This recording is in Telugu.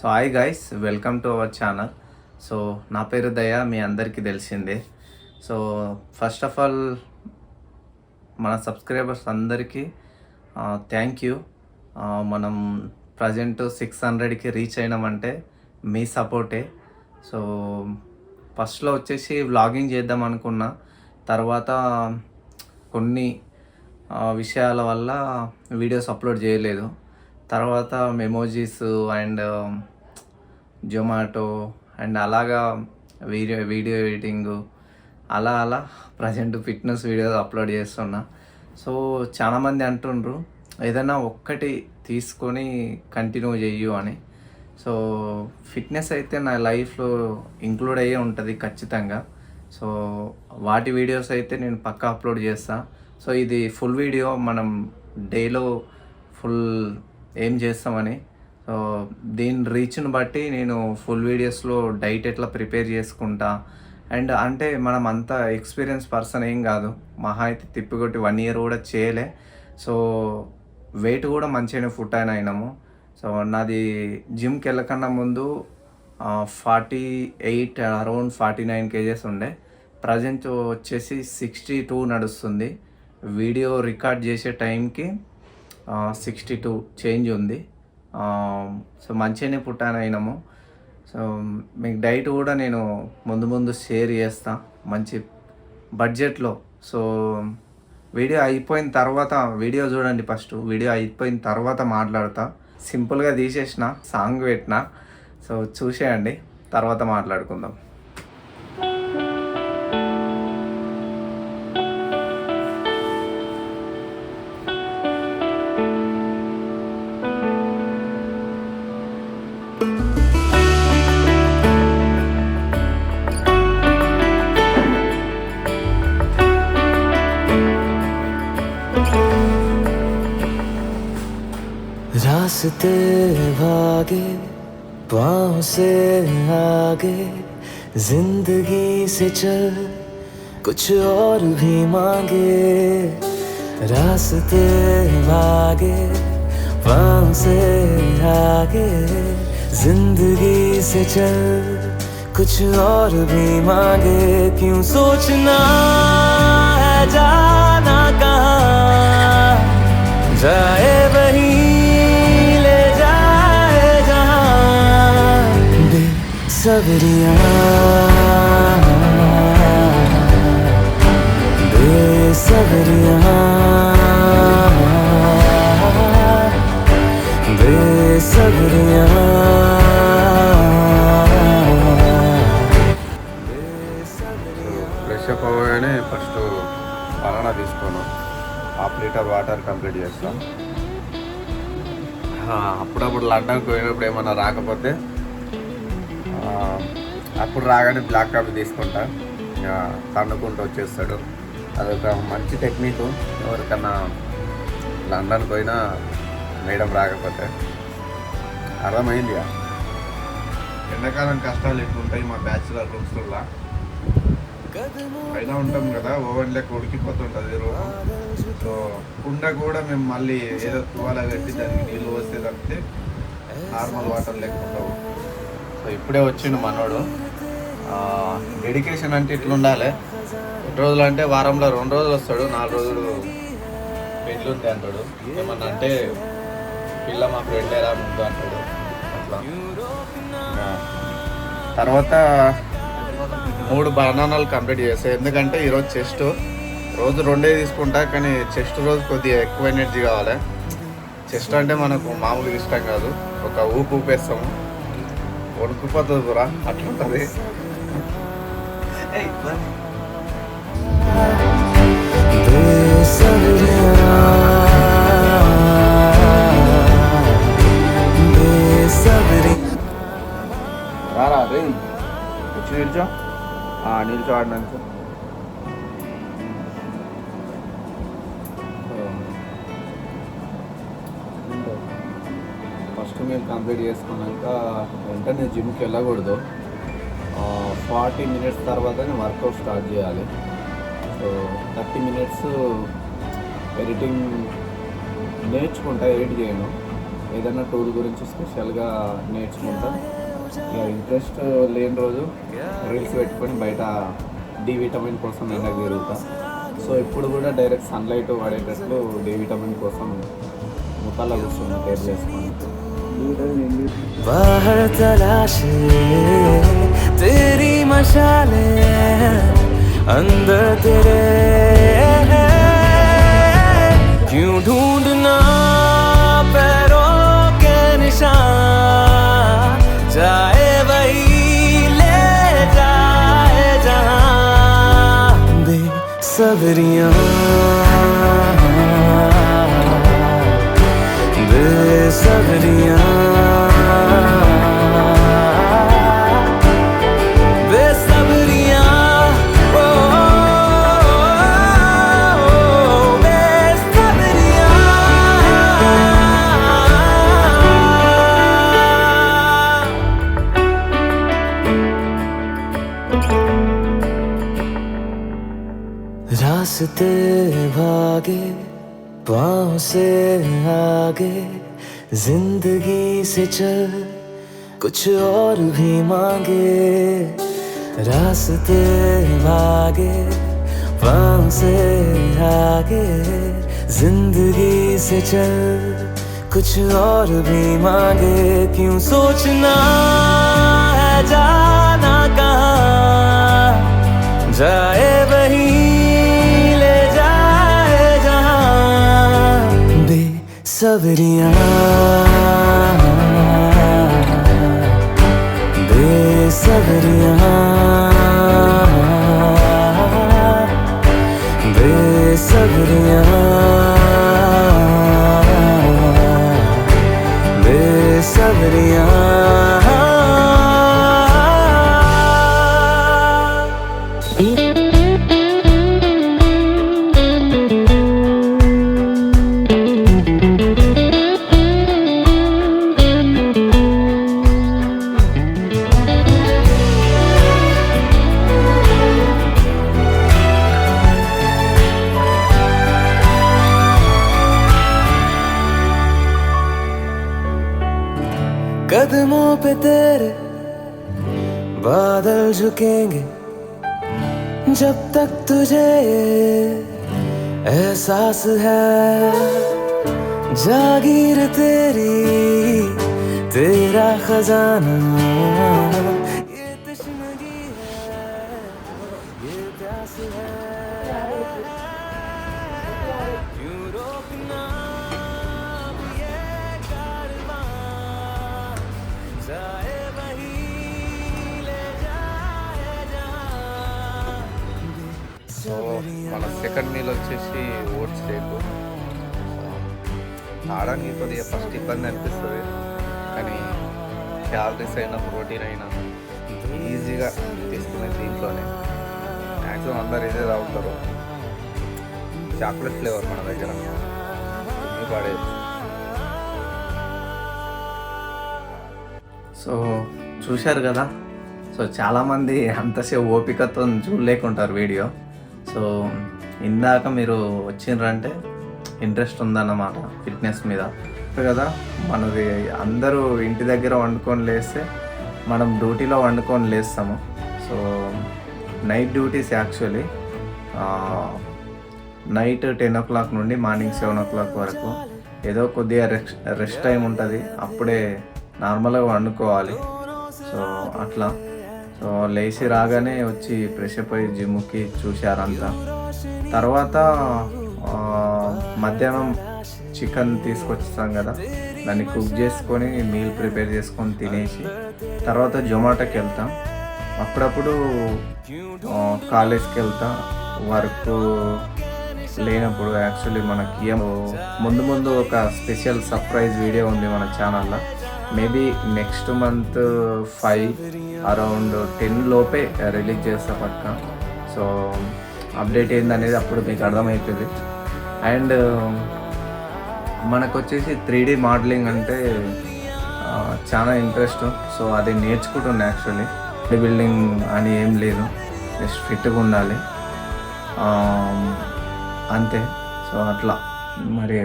So hi guys, welcome to our channel. So నా పేరు దయ, మీ అందరికీ తెలిసిందే. సో ఫస్ట్ ఆఫ్ ఆల్ మన సబ్స్క్రైబర్స్ అందరికీ థ్యాంక్ యూ. మనం ప్రజెంట్ 600కి రీచ్ అయినామంటే మీ సపోర్టే. సో ఫస్ట్లో వచ్చేసి వ్లాగింగ్ చేద్దాం అనుకున్నా, తర్వాత కొన్ని విషయాల వల్ల వీడియోస్ అప్లోడ్ చేయలేదు. తర్వాత మెమోజీస్ అండ్ జొమాటో అండ్ అలాగా వీడియో ఎడిటింగ్ అలా ప్రజెంట్ ఫిట్నెస్ వీడియోస్ అప్లోడ్ చేస్తున్నా. సో చాలామంది అంటుండ్రు ఏదైనా ఒక్కటి తీసుకొని కంటిన్యూ చెయ్యు అని. సో ఫిట్నెస్ అయితే నా లైఫ్లో ఇంక్లూడ్ అయ్యే ఉంటుంది ఖచ్చితంగా. సో వాటి వీడియోస్ అయితే నేను పక్కా అప్లోడ్ చేస్తాను. సో ఇది ఫుల్ వీడియో, మనం డేలో ఫుల్ ఏం చేస్తామని. సో దీని రీచ్ని బట్టి నేను ఫుల్ వీడియోస్లో డైట్ ఎట్లా ప్రిపేర్ చేసుకుంటా. అండ్ అంటే మనం అంత ఎక్స్పీరియన్స్ పర్సన్ ఏం కాదు, మహా అయితే తిప్పికొట్టి 1 year కూడా చేయలే. సో వెయిట్ కూడా మంచిగానే ఫుట్ అయినాము. సో నాది జిమ్కి వెళ్ళకన్నా ముందు 48 అరౌండ్ 49 kgs ఉండే. ప్రజెంట్ వచ్చేసి 62 నడుస్తుంది. వీడియో రికార్డ్ చేసే టైంకి 62 చేంజ్ ఉంది. సో మంచిగానే పుట్టానైనాము. సో మీకు డైట్ కూడా నేను ముందు షేర్ చేస్తా మంచి బడ్జెట్లో. సో వీడియో అయిపోయిన తర్వాత వీడియో చూడండి, ఫస్ట్ వీడియో అయిపోయిన తర్వాత మాట్లాడతా. సింపుల్గా తీసేసిన, సాంగ్ పెట్టిన. సో చూసేయండి, తర్వాత మాట్లాడుకుందాం. रास्ते भागे पाँव से आगे, जिंदगी से चल कुछ और भी मांगे. रास्ते भागे पाँव से आगे, जिंदगी से चल कुछ और भी मांगे. क्यों सोचना है जाना कहाँ, जाए वही सबरिया बेसबरिया बेसबरिया. ఫ్రెష్ అప్ అవ్వగానే ఫస్ట్ బనానా తీసుకోను, 1/2 liter వాటర్ కంప్లీట్ చేస్తాం. అప్పుడప్పుడు లండన్కి పోయినప్పుడు ఏమన్నా రాకపోతే అప్పుడు రాగానే బ్లాక్ కాఫీ తీసుకుంటా, తన్నుకుంటూ వచ్చేస్తాడు. అదొక మంచి టెక్నిక్. ఎవరికన్నా లండన్కి పోయినా మేడం రాకపోతే అర్థమైంది. ఎండాకాలం కష్టాలు ఎట్లుంటాయి మా బ్యాచులర్ రూమ్స్లో. పైన ఉంటాం కదా, ఓవెన్ లెక్క ఉడికిపోతుంటుంది రూమ్. సో కుండ కూడా మేము మళ్ళీ ఏదో తువాల కట్టి దానికి నీళ్ళు వస్తే తప్పితే నార్మల్ వాటర్ లేకుండా. సో ఇప్పుడే వచ్చిండు మనోడు. డెడికేషన్ అంటే ఇట్లా ఉండాలి. 2 రోజులు అంటే వారంలో 2 రోజులు వస్తాడు, 4 రోజులు పెళ్ళి ఉంది అంటాడు. ఏమన్నా అంటే పిల్ల మా ఫ్రెండ్ ఎలా ముందు అంటాడు. అట్లా తర్వాత 3 బనానాలు కంప్లీట్ చేస్తాయి. ఎందుకంటే ఈరోజు చెస్ట్, రోజు 2 తీసుకుంటా, కానీ చెస్ట్ రోజు కొద్దిగా ఎక్కువ ఎనర్జీ కావాలి. చెస్ట్ అంటే మనకు మామూలుగా ఇష్టం కాదు, ఒక ఊపేస్తాము, వణుకుపోతుంది కూడా, అట్లుంటుంది. రారా రే, వచ్చి నిల్చో ఆడినంత. ఫస్ట్ మీల్ కంప్లీట్ చేసుకున్నాక వెంటనే జిమ్కి వెళ్ళకూడదు. 40 minutes తర్వాత వర్కౌట్ స్టార్ట్ చేయాలి. సో 30 minutes ఎడిటింగ్ నేర్చుకుంటా, ఎడిట్ చేయను. ఏదైనా టూల్ గురించి స్పెషల్గా నేర్చుకుంటా. ఇక ఇంట్రెస్ట్ లేని రోజు రీల్స్ పెట్టుకొని బయట డి విటమిన్ కోసం ఎండకు తిరుగుతా. సో ఇప్పుడు కూడా డైరెక్ట్ సన్లైట్ పడేటట్లు డి విటమిన్ కోసం ముఖాల్లో కూర్చొని కేర్ చేసుకొని बाहर तलाशे तेरी मशाले अंदर तेरे क्यों ढूंढना पैरों के निशान जाए वही ले जाए जहां बेसब्रियां बेसब्रियां बेसब्रियां ओ बेसब्रियां रास्ते भागे पाँव से आगे जिंदगी से चल कुछ और भी मांगे रास्ते भागे पाँव से आगे जिंदगी से चल कुछ और भी मांगे क्यों सोचना है जाना कहाँ जाए वही ले जाए जहाँ बेसब्रियां बेसब्रियां बेसब्रियां कदमों पे तेरे बादल झुकेंगे जब तक तुझे एहसास है जागीर तेरी तेरा खजाना ये तश्नगी है ये प्यास है क्यों रोकना ये कारवां जाए वही ले जाए जहाँ సో మన సెకండ్ మీల్ వచ్చేసి ఓట్స్ షేక్. ఆడడానికి కొద్దిగా ఫస్ట్ ఇబ్బంది అనిపిస్తుంది, కానీ క్యాలరీస్ అయినా ప్రోటీన్ అయినా ఈజీగా తీసుకునే దీంట్లోనే మ్యాక్సిమం అందరు ఇదే తాగుతారు. చాక్లెట్ ఫ్లేవర్ మన దగ్గర పడేది. సో చూశారు కదా, సో చాలామంది అంతసేపు ఓపికతో చూడలేకుంటారు వీడియో. సో ఇందాక మీరు వచ్చిండ్రంటే ఇంట్రెస్ట్ ఉందన్నమాట ఫిట్నెస్ మీద కదా. మనది అందరూ ఇంటి దగ్గర వండుకొని లేస్తే మనం డ్యూటీలో వండుకొని లేస్తాము. So night duties actually night 10 o'clock నుండి మార్నింగ్ 7 o'clock వరకు ఏదో కొద్దిగా రెస్ట్ టైం ఉంటుంది, అప్పుడే నార్మల్గా వండుకోవాలి. సో అట్లా సో లేచి రాగానే వచ్చి ఫ్రెష్ అప్ అయ్యి జిమ్కి చూశారంతా. తర్వాత మధ్యాహ్నం చికెన్ తీసుకొచ్చాం కదా, దాన్ని కుక్ చేసుకొని మీల్ ప్రిపేర్ చేసుకొని తినేసి తర్వాత జొమాటోకి వెళ్తాం. అప్పుడప్పుడు కాలేజ్కి వెళ్తాం వర్క్ లేనప్పుడు. యాక్చువల్లీ మనకి ముందు ఒక స్పెషల్ సర్ప్రైజ్ వీడియో ఉంది మన ఛానల్లో. మేబీ నెక్స్ట్ మంత్ 5 అరౌండ్ 10 లోపే రిలీజ్ చేస్తా పక్క. సో అప్డేట్ ఏందనేది అప్పుడు మీకు అర్థమవుతుంది. అండ్ మనకు వచ్చేసి 3D మోడలింగ్ అంటే చాలా ఇంట్రెస్ట్. సో అది నేర్చుకుంటున్నా యాక్చువల్లీ. బాడీ బిల్డింగ్ అని ఏం లేదు, జస్ట్ ఫిట్గా ఉండాలి అంతే. సో అట్లా మరి